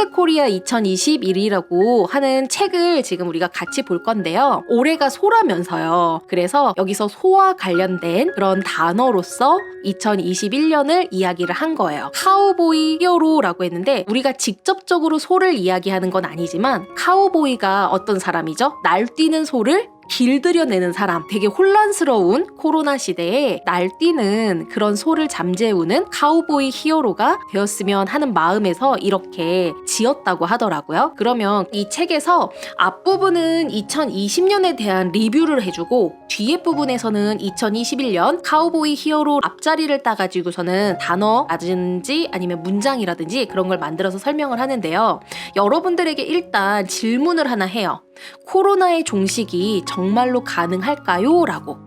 트렌드 코리아 2021이라고 하는 책을 지금 우리가 같이 볼 건데요. 올해가 소라면서요. 그래서 여기서 소와 관련된 그런 단어로서 2021년을 이야기를 한 거예요. 카우보이 히어로라고 했는데 우리가 직접적으로 소를 이야기하는 건 아니지만 카우보이가 어떤 사람이죠? 날뛰는 소를 길들여내는 사람, 되게 혼란스러운 코로나 시대에 날뛰는 그런 소를 잠재우는 카우보이 히어로가 되었으면 하는 마음에서 이렇게 지었다고 하더라고요. 그러면 이 책에서 앞부분은 2020년에 대한 리뷰를 해주고 뒤에 부분에서는 2021년 카우보이 히어로 앞자리를 따가지고서는 단어라든지 아니면 문장이라든지 그런 걸 만들어서 설명을 하는데요. 여러분들에게 일단 질문을 하나 해요. 코로나의 종식이 정말로 가능할까요? 라고.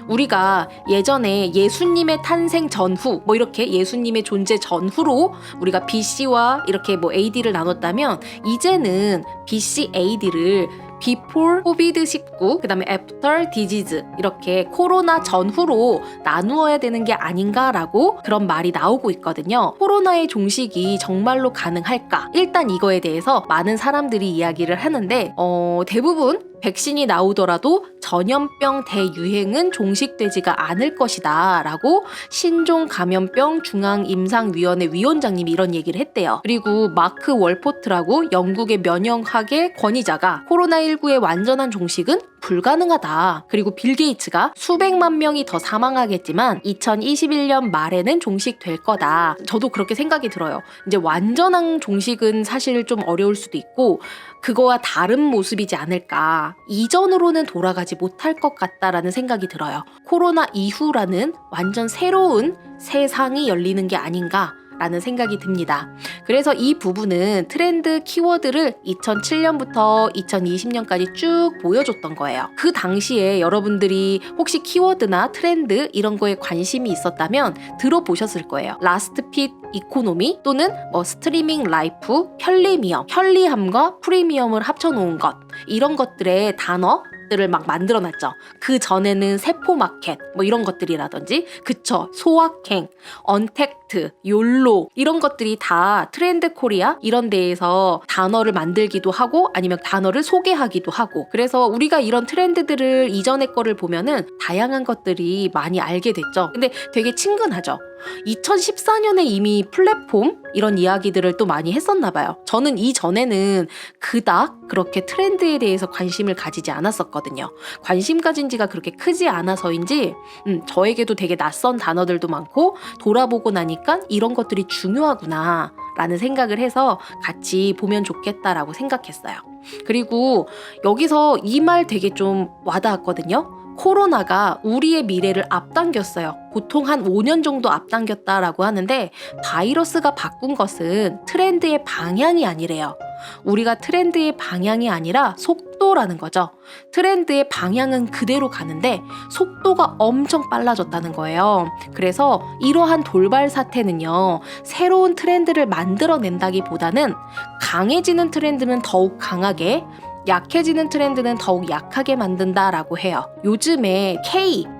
우리가 예전에 예수님의 탄생 전후 이렇게 예수님의 존재 전후로 우리가 BC와 이렇게 AD를 나눴다면 이제는 BC AD를 before COVID-19, 그 다음에 after disease 이렇게 코로나 전후로 나누어야 되는 게 아닌가라고 그런 말이 나오고 있거든요. 코로나의 종식이 정말로 가능할까? 일단 이거에 대해서 많은 사람들이 이야기를 하는데 대부분 백신이 나오더라도 전염병 대유행은 종식되지가 않을 것이다 라고 신종감염병 중앙임상위원회 위원장님이 이런 얘기를 했대요. 그리고 마크 월포트라고 영국의 면역학의 권위자가 코로나19의 완전한 종식은 불가능하다. 그리고 빌 게이츠가 수백만 명이 더 사망하겠지만 2021년 말에는 종식될 거다. 저도 그렇게 생각이 들어요. 이제 완전한 종식은 사실 좀 어려울 수도 있고 그거와 다른 모습이지 않을까. 이전으로는 돌아가지 못할 것 같다라는 생각이 들어요. 코로나 이후라는 완전 새로운 세상이 열리는 게 아닌가 라는 생각이 듭니다. 그래서 이 부분은 트렌드 키워드를 2007년부터 2020년까지 쭉 보여줬던 거예요. 그 당시에 여러분들이 혹시 키워드나 트렌드 이런 거에 관심이 있었다면 들어보셨을 거예요. 라스트 핏 이코노미 또는 스트리밍 라이프, 편리미엄, 편리함과 프리미엄을 합쳐놓은 것 이런 것들의 단어들을 막 만들어놨죠. 그 전에는 세포마켓 이런 것들이라든지 그쵸 소확행, 언택트, 욜로 이런 것들이 다 트렌드 코리아 이런 데에서 단어를 만들기도 하고 아니면 단어를 소개하기도 하고 그래서 우리가 이런 트렌드들을 이전의 거를 보면은 다양한 것들이 많이 알게 됐죠. 근데 되게 친근하죠. 2014년에 이미 플랫폼 이런 이야기들을 또 많이 했었나 봐요. 저는 이전에는 그닥 그렇게 트렌드에 대해서 관심을 가지지 않았었거든요. 관심 가진 지가 그렇게 크지 않아서인지 저에게도 되게 낯선 단어들도 많고 돌아보고 나니까 이런 것들이 중요하구나 라는 생각을 해서 같이 보면 좋겠다라고 생각했어요. 그리고 여기서 이 말 되게 좀 와닿았거든요. 코로나가 우리의 미래를 앞당겼어요. 보통 한 5년 정도 앞당겼다라고 하는데 바이러스가 바꾼 것은 트렌드의 방향이 아니래요. 우리가 트렌드의 방향이 아니라 속도라는 거죠. 트렌드의 방향은 그대로 가는데 속도가 엄청 빨라졌다는 거예요. 그래서 이러한 돌발 사태는요. 새로운 트렌드를 만들어낸다기보다는 강해지는 트렌드는 더욱 강하게 약해지는 트렌드는 더욱 약하게 만든다라고 해요. 요즘에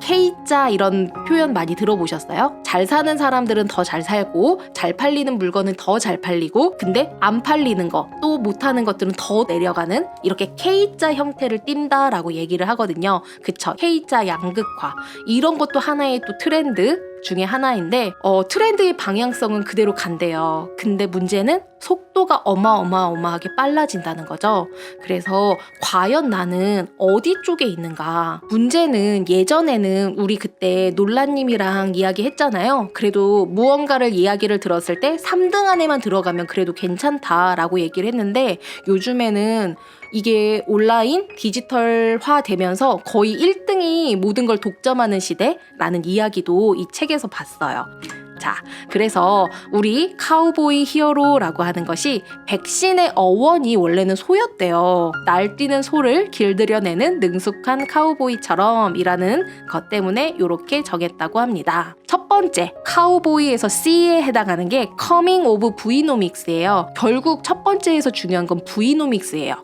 K자 이런 표현 많이 들어보셨어요? 잘 사는 사람들은 더 잘 살고 잘 팔리는 물건은 더 잘 팔리고 근데 안 팔리는 거 또 못하는 것들은 더 내려가는 이렇게 K자 형태를 띈다라고 얘기를 하거든요. 그쵸? K자 양극화 이런 것도 하나의 또 트렌드 중에 하나인데 트렌드의 방향성은 그대로 간대요. 근데 문제는 속도가 어마어마하게 빨라진다는 거죠. 그래서 과연 나는 어디 쪽에 있는가? 문제는 예전에는 우리 그때 놀라님이랑 이야기했잖아요. 그래도 무언가를 이야기를 들었을 때 3등 안에만 들어가면 그래도 괜찮다라고 얘기를 했는데 요즘에는 이게 온라인 디지털화 되면서 거의 1등이 모든 걸 독점하는 시대라는 이야기도 이 책에서 봤어요. 자, 그래서 우리 카우보이 히어로라고 하는 것이 백신의 어원이 원래는 소였대요. 날뛰는 소를 길들여내는 능숙한 카우보이처럼 이라는 것 때문에 이렇게 정했다고 합니다. 첫 번째, 카우보이에서 C에 해당하는 게 커밍 오브 부이노믹스예요. 결국 첫 번째에서 중요한 건 부이노믹스예요.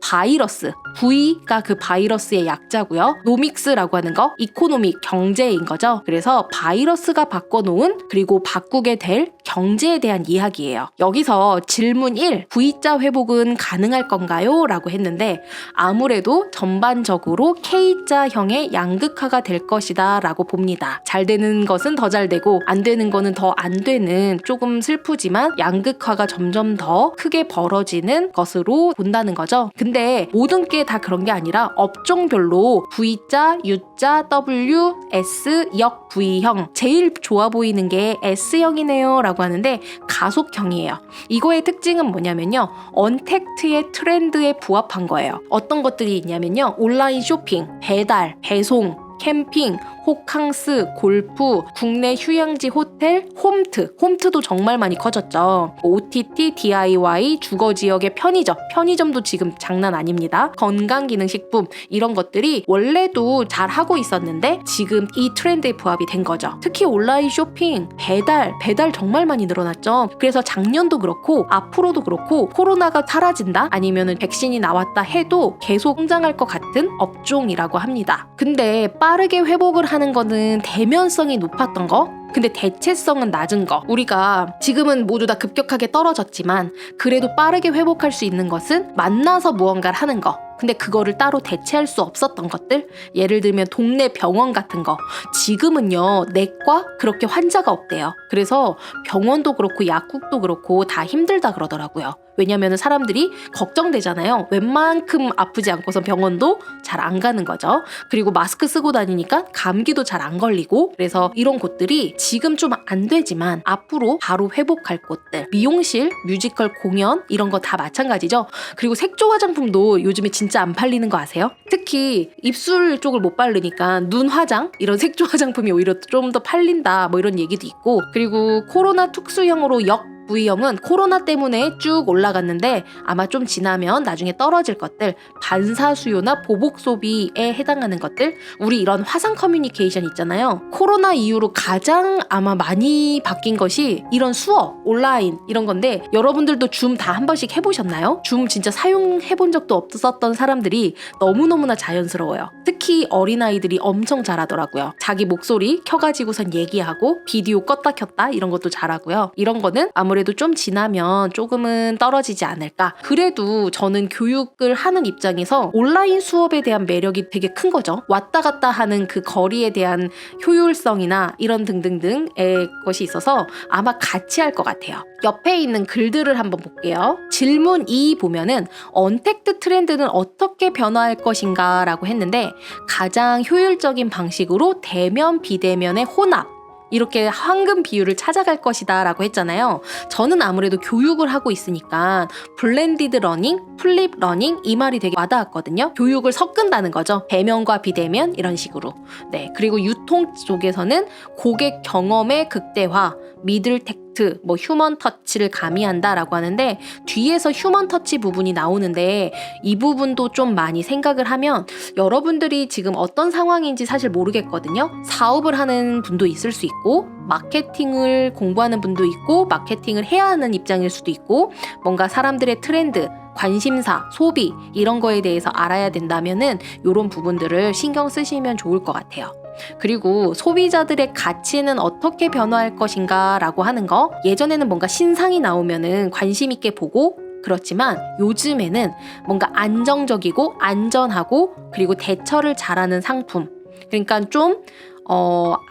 바이러스, V가 그 바이러스의 약자고요. 노믹스라고 하는 거, 이코노믹, 경제인 거죠. 그래서 바이러스가 바꿔놓은 그리고 바꾸게 될 경제에 대한 이야기예요. 여기서 질문 1, V자 회복은 가능할 건가요? 라고 했는데 아무래도 전반적으로 K자형의 양극화가 될 것이다 라고 봅니다. 잘 되는 것은 더 잘 되고 안 되는 거는 더 안 되는, 조금 슬프지만 양극화가 점점 더 크게 벌어지는 것으로 본다는 거죠. 근데 모든 게 다 그런 게 아니라 업종별로 V자, U자, W, S, 역 V형, 제일 좋아 보이는 게 S형이네요 라고 하는데 가속형이에요. 이거의 특징은 뭐냐면요, 언택트의 트렌드에 부합한 거예요. 어떤 것들이 있냐면요, 온라인 쇼핑, 배달, 배송, 캠핑, 호캉스, 골프, 국내 휴양지 호텔, 홈트도 정말 많이 커졌죠. OTT, DIY, 주거지역의 편의점도 지금 장난 아닙니다. 건강기능식품, 이런 것들이 원래도 잘 하고 있었는데 지금 이 트렌드에 부합이 된 거죠. 특히 온라인 쇼핑, 배달 정말 많이 늘어났죠. 그래서 작년도 그렇고 앞으로도 그렇고 코로나가 사라진다 아니면은 백신이 나왔다 해도 계속 성장할 것 같은 업종이라고 합니다. 근데 빠르게 회복을 하는 거는 대면성이 높았던 거, 근데 대체성은 낮은 거. 우리가 지금은 모두 다 급격하게 떨어졌지만 그래도 빠르게 회복할 수 있는 것은 만나서 무언가를 하는 거. 근데 그거를 따로 대체할 수 없었던 것들, 예를 들면 동네 병원 같은 거, 지금은요 내과 그렇게 환자가 없대요. 그래서 병원도 그렇고 약국도 그렇고 다 힘들다 그러더라고요. 왜냐면 사람들이 걱정되잖아요. 웬만큼 아프지 않고선 병원도 잘 안 가는 거죠. 그리고 마스크 쓰고 다니니까 감기도 잘 안 걸리고, 그래서 이런 곳들이 지금 좀 안 되지만 앞으로 바로 회복할 곳들, 미용실, 뮤지컬, 공연 이런 거 다 마찬가지죠. 그리고 색조 화장품도 요즘에 진짜 안 팔리는 거 아세요? 특히 입술 쪽을 못 바르니까 눈 화장, 이런 색조 화장품이 오히려 좀 더 팔린다, 뭐 이런 얘기도 있고, 그리고 코로나 특수형으로 역 V형은 코로나 때문에 쭉 올라갔는데 아마 좀 지나면 나중에 떨어질 것들, 반사수요나 보복 소비에 해당하는 것들, 우리 이런 화상 커뮤니케이션 있잖아요. 코로나 이후로 가장 아마 많이 바뀐 것이 이런 수업, 온라인 이런 건데, 여러분들도 줌 다 한 번씩 해보셨나요? 줌 진짜 사용해본 적도 없었던 사람들이 너무너무나 자연스러워요. 특히 어린아이들이 엄청 잘하더라고요. 자기 목소리 켜가지고선 얘기하고 비디오 껐다 켰다 이런 것도 잘하고요. 이런 거는 아무래도 좀 지나면 조금은 떨어지지 않을까. 그래도 저는 교육을 하는 입장에서 온라인 수업에 대한 매력이 되게 큰 거죠. 왔다 갔다 하는 그 거리에 대한 효율성이나 이런 등등등의 것이 있어서 아마 같이 할 것 같아요. 옆에 있는 글들을 한번 볼게요. 질문 2 보면은 언택트 트렌드는 어떻게 변화할 것인가 라고 했는데, 가장 효율적인 방식으로 대면 비대면의 혼합, 이렇게 황금 비율을 찾아갈 것이다 라고 했잖아요. 저는 아무래도 교육을 하고 있으니까 블렌디드 러닝, 플립 러닝, 이 말이 되게 와닿았거든요. 교육을 섞은다는 거죠. 대면과 비대면 이런 식으로. 네, 그리고 유통 쪽에서는 고객 경험의 극대화, 미들 텍트, 뭐 휴먼 터치를 가미한다라고 하는데, 뒤에서 휴먼 터치 부분이 나오는데 이 부분도 좀 많이 생각을 하면, 여러분들이 지금 어떤 상황인지 사실 모르겠거든요. 사업을 하는 분도 있을 수 있고, 마케팅을 공부하는 분도 있고, 마케팅을 해야 하는 입장일 수도 있고, 뭔가 사람들의 트렌드, 관심사, 소비 이런 거에 대해서 알아야 된다면은 이런 부분들을 신경 쓰시면 좋을 것 같아요. 그리고 소비자들의 가치는 어떻게 변화할 것인가 라고 하는 거, 예전에는 뭔가 신상이 나오면은 관심 있게 보고, 그렇지만 요즘에는 뭔가 안정적이고 안전하고 그리고 대처를 잘하는 상품, 그러니까 좀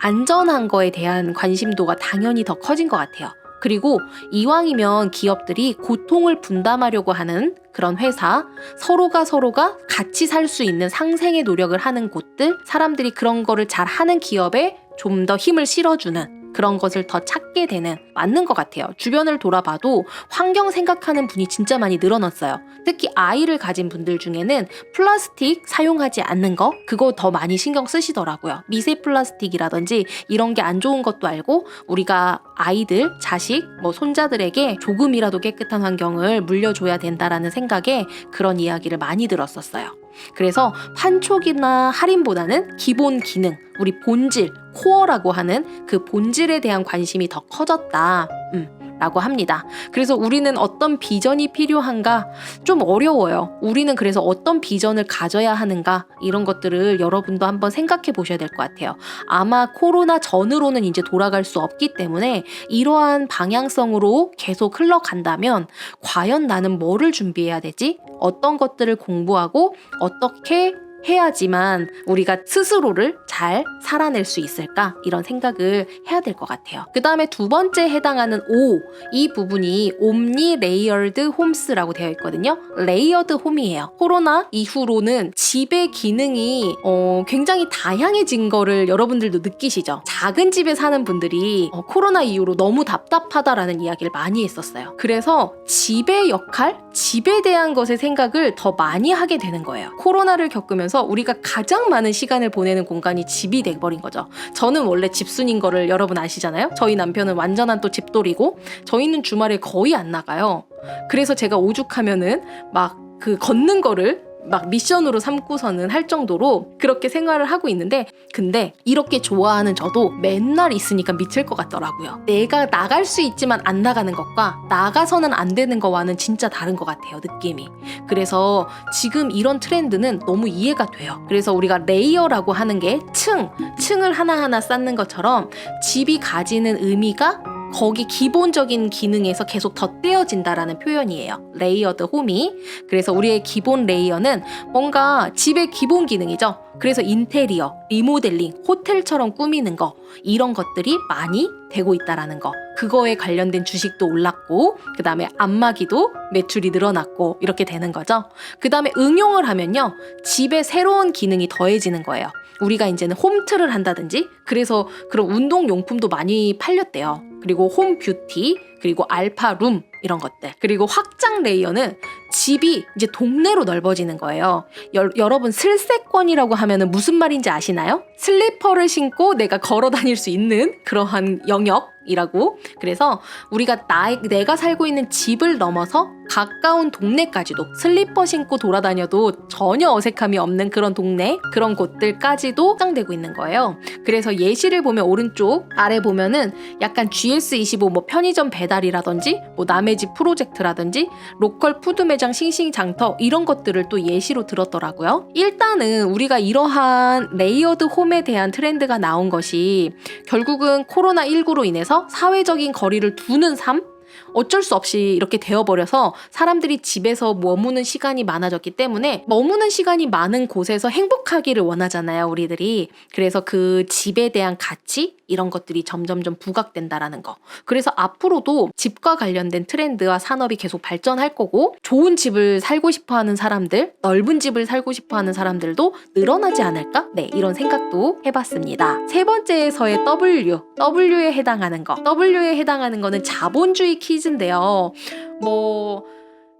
안전한 거에 대한 관심도가 당연히 더 커진 것 같아요. 그리고 이왕이면 기업들이 고통을 분담하려고 하는 그런 회사, 서로가 같이 살 수 있는 상생의 노력을 하는 곳들, 사람들이 그런 거를 잘 하는 기업에 좀 더 힘을 실어주는 그런 것을 더 찾게 되는, 맞는 것 같아요. 주변을 돌아봐도 환경 생각하는 분이 진짜 많이 늘어났어요. 특히 아이를 가진 분들 중에는 플라스틱 사용하지 않는 거, 그거 더 많이 신경 쓰시더라고요. 미세 플라스틱이라든지 이런 게 안 좋은 것도 알고, 우리가 아이들, 자식, 뭐 손자들에게 조금이라도 깨끗한 환경을 물려줘야 된다라는 생각에 그런 이야기를 많이 들었었어요. 그래서 판촉이나 할인보다는 기본 기능, 우리 본질, 코어라고 하는 그 본질에 대한 관심이 더 커졌다. 라고 합니다. 그래서 우리는 어떤 비전이 필요한가 좀 어려워요. 우리는 그래서 어떤 비전을 가져야 하는가 이런 것들을 여러분도 한번 생각해 보셔야 될 것 같아요. 아마 코로나 전으로는 이제 돌아갈 수 없기 때문에 이러한 방향성으로 계속 흘러간다면 과연 나는 뭐를 준비해야 되지? 어떤 것들을 공부하고 어떻게 해야지만 우리가 스스로를 잘 살아낼 수 있을까? 이런 생각을 해야 될 것 같아요. 그 다음에 두 번째 해당하는 O, 이 부분이 옴니 레이어드 홈스라고 되어 있거든요. 레이어드 홈이에요. 코로나 이후로는 집의 기능이 굉장히 다양해진 거를 여러분들도 느끼시죠? 작은 집에 사는 분들이 코로나 이후로 너무 답답하다라는 이야기를 많이 했었어요. 그래서 집의 역할, 집에 대한 것의 생각을 더 많이 하게 되는 거예요. 코로나를 겪으면서 우리가 가장 많은 시간을 보내는 공간이 집이 돼버린 거죠. 저는 원래 집순인 거를 여러분 아시잖아요. 저희 남편은 완전한 또 집돌이고 저희는 주말에 거의 안 나가요. 그래서 제가 오죽하면은 막 그 걷는 거를 막 미션으로 삼고서는 할 정도로 그렇게 생활을 하고 있는데, 근데 이렇게 좋아하는 저도 맨날 있으니까 미칠 것 같더라고요. 내가 나갈 수 있지만 안 나가는 것과 나가서는 안 되는 거와는 진짜 다른 것 같아요, 느낌이. 그래서 지금 이런 트렌드는 너무 이해가 돼요. 그래서 우리가 레이어라고 하는 게 층을 하나하나 쌓는 것처럼 집이 가지는 의미가 거기 기본적인 기능에서 계속 덧대어진다라는 표현이에요. 레이어드 홈이. 그래서 우리의 기본 레이어는 뭔가 집의 기본 기능이죠. 그래서 인테리어, 리모델링, 호텔처럼 꾸미는 거, 이런 것들이 많이 되고 있다라는 거. 그거에 관련된 주식도 올랐고, 그 다음에 안마기도 매출이 늘어났고, 이렇게 되는 거죠. 그 다음에 응용을 하면요, 집에 새로운 기능이 더해지는 거예요. 우리가 이제는 홈트를 한다든지, 그래서 그런 운동용품도 많이 팔렸대요. 그리고 홈뷰티, 그리고 알파룸, 이런 것들. 그리고 확장 레이어는 집이 이제 동네로 넓어지는 거예요. 여러분 슬세권이라고 하면은 무슨 말인지 아시나요? 슬리퍼를 신고 내가 걸어 다닐 수 있는 그러한 영역이라고. 그래서 우리가 내가 살고 있는 집을 넘어서 가까운 동네까지도 슬리퍼 신고 돌아다녀도 전혀 어색함이 없는 그런 동네, 그런 곳들까지도 확장되고 있는 거예요. 그래서 예시를 보면 오른쪽 아래 보면은 약간 GS25 뭐 편의점 배달이라든지 뭐 남의 집 프로젝트라든지 로컬 푸드 매장 싱싱장터, 이런 것들을 또 예시로 들었더라고요. 일단은 우리가 이러한 레이어드 홈에 대한 트렌드가 나온 것이 결국은 코로나19로 인해서 사회적인 거리를 두는 삶? 어쩔 수 없이 이렇게 되어버려서 사람들이 집에서 머무는 시간이 많아졌기 때문에 머무는 시간이 많은 곳에서 행복하기를 원하잖아요, 우리들이. 그래서 그 집에 대한 가치? 이런 것들이 점점점 부각된다라는 거. 그래서 앞으로도 집과 관련된 트렌드와 산업이 계속 발전할 거고, 좋은 집을 살고 싶어하는 사람들, 넓은 집을 살고 싶어하는 사람들도 늘어나지 않을까? 네, 이런 생각도 해봤습니다. 세 번째에서의 W에 해당하는 거. W에 해당하는 거는 자본주의 퀴즈인데요.